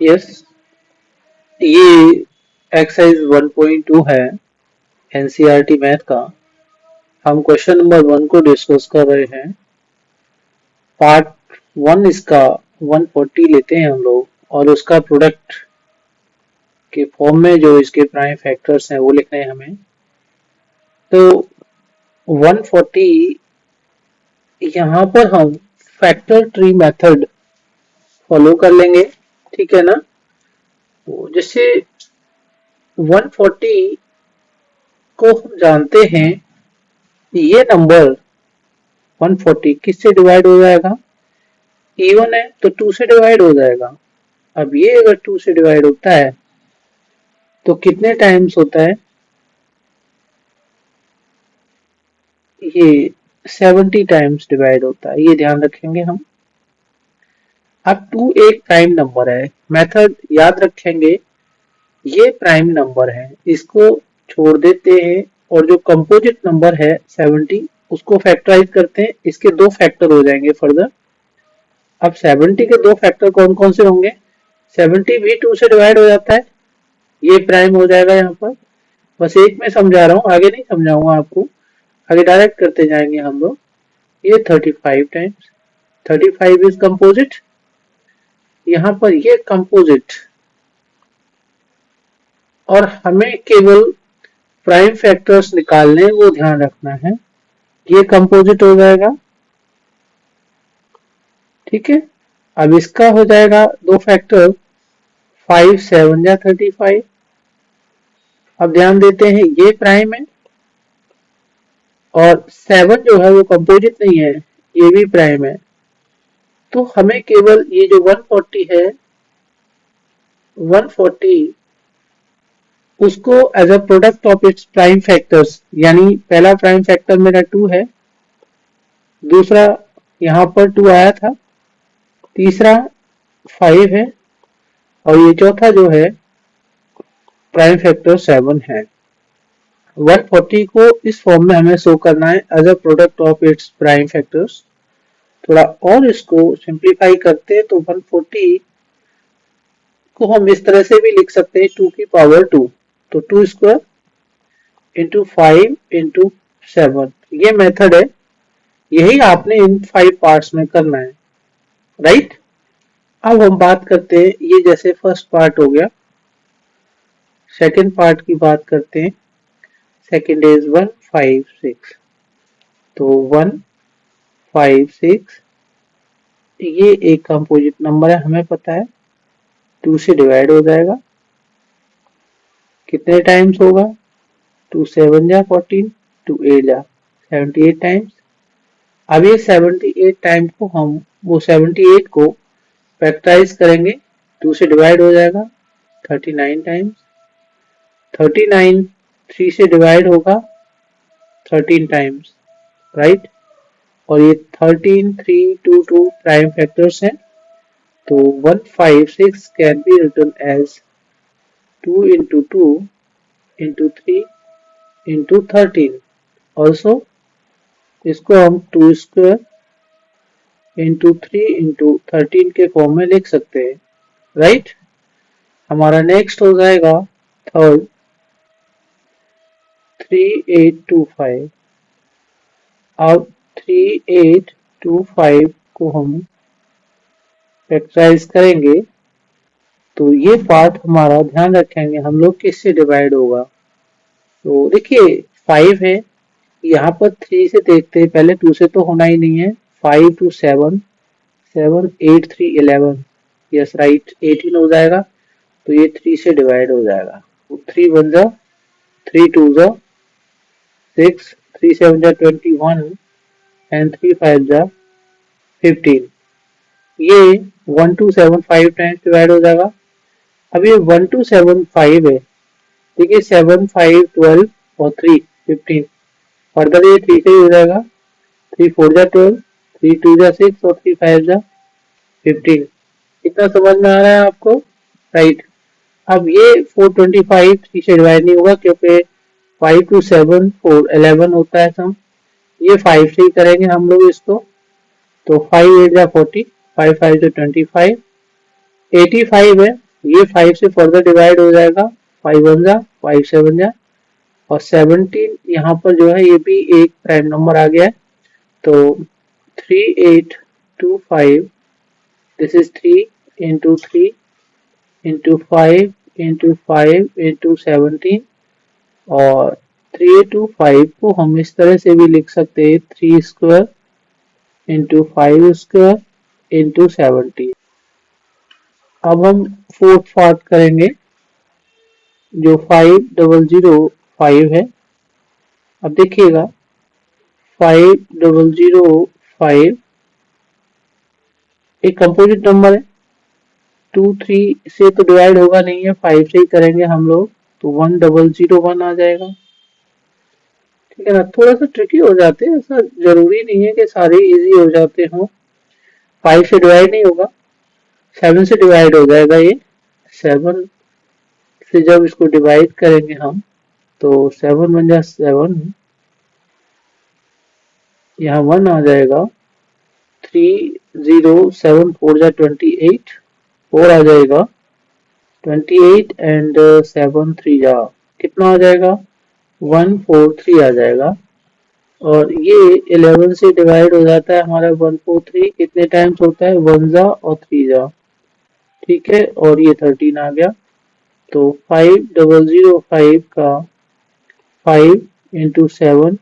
Yes, ये exercise 1.2 है NCERT math का। हम क्वेश्चन नंबर 1 को डिस्कस कर रहे हैं। पार्ट 1 इसका 140 लेते हैं हम लोग और उसका प्रोडक्ट के फॉर्म में जो इसके प्राइम फैक्टर्स हैं वो लिखने हैं हमें। तो 140 यहाँ पर हम फैक्टर ट्री मेथड फॉलो कर लेंगे, ठीक है ना। तो जैसे 140 को हम जानते हैं, ये नंबर 140 किससे डिवाइड हो जाएगा, इवन है तो 2 से डिवाइड हो जाएगा। अब ये अगर 2 से डिवाइड होता है तो कितने टाइम्स होता है, ये 70 टाइम्स डिवाइड होता है, ये ध्यान रखेंगे हम। अब 2 एक प्राइम नंबर है, मेथड याद रखेंगे, ये प्राइम नंबर है, इसको छोड़ देते हैं और जो कंपोजिट नंबर है 70 उसको फैक्टराइज करते हैं, इसके दो फैक्टर हो जाएंगे फर्दर। अब 70 के दो फैक्टर कौन कौन से होंगे, 70 भी 2 से डिवाइड हो जाता है, ये प्राइम हो जाएगा यहाँ पर। बस एक में समझा रहा हूँ, आगे नहीं समझाऊंगा आपको, आगे डायरेक्ट करते जाएंगे हम लोग। ये 35 टाइम्स, 35 इज कंपोजिट, यहाँ पर ये कंपोजिट, और हमें केवल प्राइम फैक्टर्स निकालने, वो ध्यान रखना है। ये कंपोजिट हो जाएगा, ठीक है। अब इसका हो जाएगा दो फैक्टर, 5 7 या 35। अब ध्यान देते हैं ये प्राइम है और 7 जो है वो कंपोजिट नहीं है, ये भी प्राइम है। तो हमें केवल ये जो 140 है, 140 उसको as a product of its prime factors, यानी पहला प्राइम फैक्टर मेरा 2 है, दूसरा यहाँ पर 2 आया था, तीसरा 5 है और ये चौथा जो है प्राइम फैक्टर 7 है। 140 को इस फॉर्म में हमें शो करना है as a product of its prime factors. थोड़ा और इसको सिंप्लीफाई करते हैं तो 140 को हम इस तरह से भी लिख सकते हैं 2 की पावर 2, तो 2 स्क्वायर इंटू 5 इंटू 7, ये मेथड है, यही आपने इन 5 पार्ट्स में करना है, राइट। अब हम बात करते हैं, ये जैसे फर्स्ट पार्ट हो गया, सेकंड पार्ट की बात करते हैं। सेकंड इज 156, तो 156 ये एक कंपोजिट नंबर है, हमें पता है 2 से डिवाइड हो जाएगा, कितने टाइम्स होगा, 2 7 जा 14, 2 8 जा 78 टाइम्स। अब ये 78 टाइम को हम वो 78 को फैक्टराइज करेंगे, 2 से डिवाइड हो जाएगा 39 टाइम्स, 39 3 से डिवाइड होगा 13 टाइम्स, राइट। और ये 13 3 2 2 प्राइम फैक्टर्स हैं, तो 156 can be written as 2 into 2 into 3 into 13। Also इसको हम 2 स्क्वायर इंटू 3 इंटू 13 के फॉर्म में लिख सकते हैं, राइट। हमारा नेक्स्ट हो जाएगा थर्ड 3825। अब 3825 को हम फैक्टराइज करेंगे तो ये पार्ट हमारा ध्यान रखेंगे हम लोग किससे डिवाइड होगा। तो देखिए 5 है, यहाँ पर 3 से देखते हैं पहले, 2 से तो होना ही नहीं है। 5 to 7, 7 8 3 11, यस राइट 18 हो जाएगा, तो ये 3 से डिवाइड हो जाएगा, 3 1 जा 3 2 जा 6, 3 7 जा 21 एंड 3 5 जा 15, ये 1275 टाइम्स डिवाइड हो जाएगा। अब ये 1275 है, देखिए 7 5 12 और 3 15, फर्दर ये 3 से ही हो जाएगा, 3 4 जा 12, 3 2 जा 6 और 3 5 जा 15। इतना समझ में आ रहा है आपको, राइट। अब ये 425 3 से डिवाइड नहीं होगा क्योंकि 5 to 7 4 11 होता है सम, ये 5 से ही करेंगे हम लोग इसको, तो 5 8 जा 40, 5 5 जा 25, 85 है, ये 5 से फर्दर डिवाइड हो जाएगा, 5 वन जा 5 7 जा, और 17 यहाँ पर जो है ये भी एक प्राइम नंबर आ गया है। तो 3825, this is 3 into 3 into 5 into 5 into 17, और 3825 को हम इस तरह से भी लिख सकते हैं 3 स्क्वायर इंटू 5 स्क्वायर इंटू 17। अब हम फोर्थ पार्ट करेंगे जो 5005 है। अब देखिएगा 5005 एक कंपोजिट नंबर है, 2 3 से तो डिवाइड होगा नहीं है, 5 से ही करेंगे हम लोग, तो 1001 आ जाएगा। ठीक है ना, थोड़ा सा ट्रिकी हो जाते हैं, ऐसा जरूरी नहीं है कि सारे इजी हो जाते हों। 5 से डिवाइड नहीं होगा, 7 से डिवाइड हो जाएगा ये। 7 से जब इसको डिवाइड करेंगे हम, तो 7 बन जा 7, यहाँ 1 आ जाएगा, 3074 जा 28, 4 आ जाएगा, 28 एंड 7 3 जा कितना आ जाएगा, 143 आ जाएगा। और ये 11 से डिवाइड हो जाता है हमारा 143, कितने टाइम्स होता है, 1 जा और 3 जा। ठीक है, और ये 13 आ गया। तो 5005 का 5 इंटू 7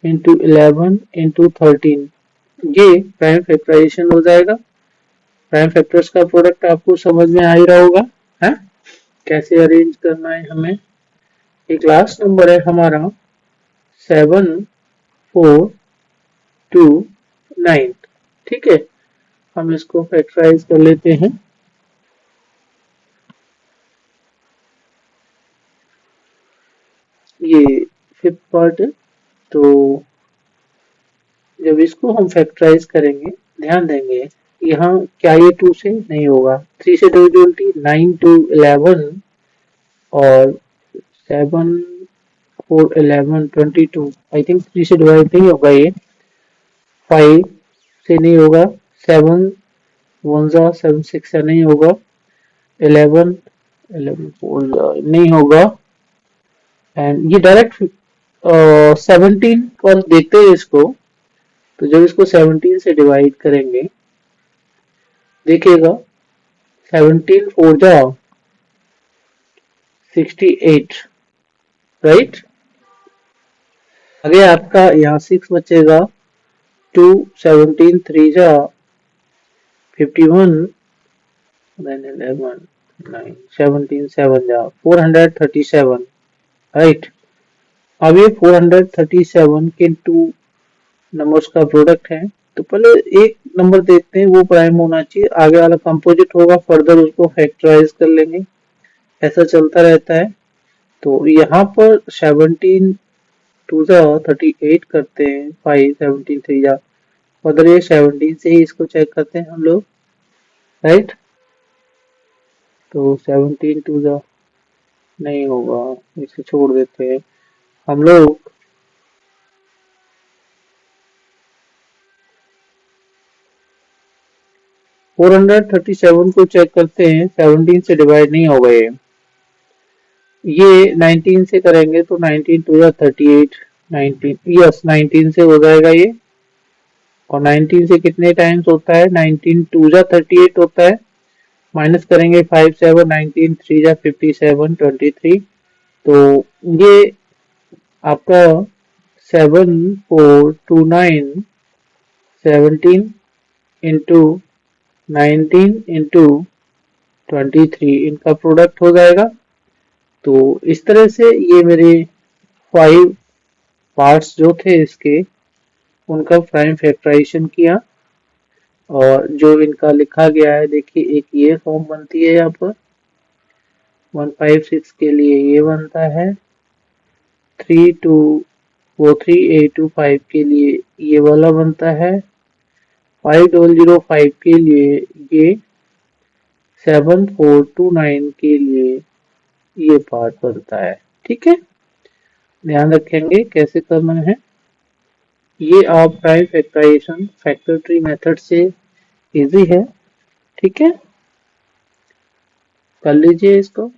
इंटू 11 इंटू 13, ये प्राइम फैक्टराइजेशन हो जाएगा। प्राइम फैक्टर्स का प्रोडक्ट आपको समझ में आ ही रहा होगा है, कैसे अरेंज करना है हमें। एक लास्ट नंबर है हमारा 7429। ठीक है, हम इसको फैक्टराइज कर लेते हैं। ये फिफ्थ पार्ट है। तो जब इसको हम फैक्टराइज करेंगे, ध्यान देंगे यहाँ क्या ये 2 से नहीं होगा, 3 से डिविजिबिलिटी, 9 टू 11 और 7 4 11 22, आई थिंक 3 से डिवाइड नहीं होगा ये। 5 से नहीं होगा, 7 1 जा 7 6 से नहीं होगा, 11 11 4 नहीं होगा, एंड ये डायरेक्ट 17 पर देखते हैं इसको। तो जब इसको 17 से डिवाइड करेंगे, देखिएगा 17 4 जा 68, राइट। आगे आपका यहाँ 6 बचेगा, 2 17 3 जा 51, then 11 9 17 7 जा 437, राइट। अब ये 437 के 2 नंबर्स का प्रोडक्ट है। तो पहले एक नंबर देखते हैं, वो प्राइम होना चाहिए, आगे वाला कंपोजिट होगा, फर्दर उसको फैक्टराइज कर लेंगे, ऐसा चलता रहता है। तो यहाँ पर 17 2 जा 38 करते हैं, 5 17 3 जा, फर्दर ये 17 से ही इसको चेक करते हैं हम लोग, राइट। तो 17 2 जा नहीं होगा, इसे छोड़ देते हैं हम लोग। 437 को चेक करते हैं, 17 से डिवाइड नहीं होगा ये 19 से करेंगे तो 19 2 या 38, 19 यस 19 से हो जाएगा ये। और 19 से कितने टाइम्स होता है, 19 2 जा 38 होता है, माइनस करेंगे 5 7 19 3 जा 57 23। तो ये आपका 7429 17 इंटू 19 इंटू 23 इनका प्रोडक्ट हो जाएगा। तो इस तरह से ये मेरे 5 पार्ट्स जो थे इसके, उनका प्राइम फैक्टराइजेशन किया, और जो इनका लिखा गया है देखिए, एक ये फॉर्म बनती है यहाँ पर 156 के लिए, ये बनता है 3825 के लिए ये वाला बनता है, 5005 के लिए ये, 7429 के लिए ये पार्ट बनता है। ठीक है, ध्यान रखेंगे कैसे करना है। ये आप prime factorisation factor tree method से इजी है। ठीक है। कर लीजिए इसको।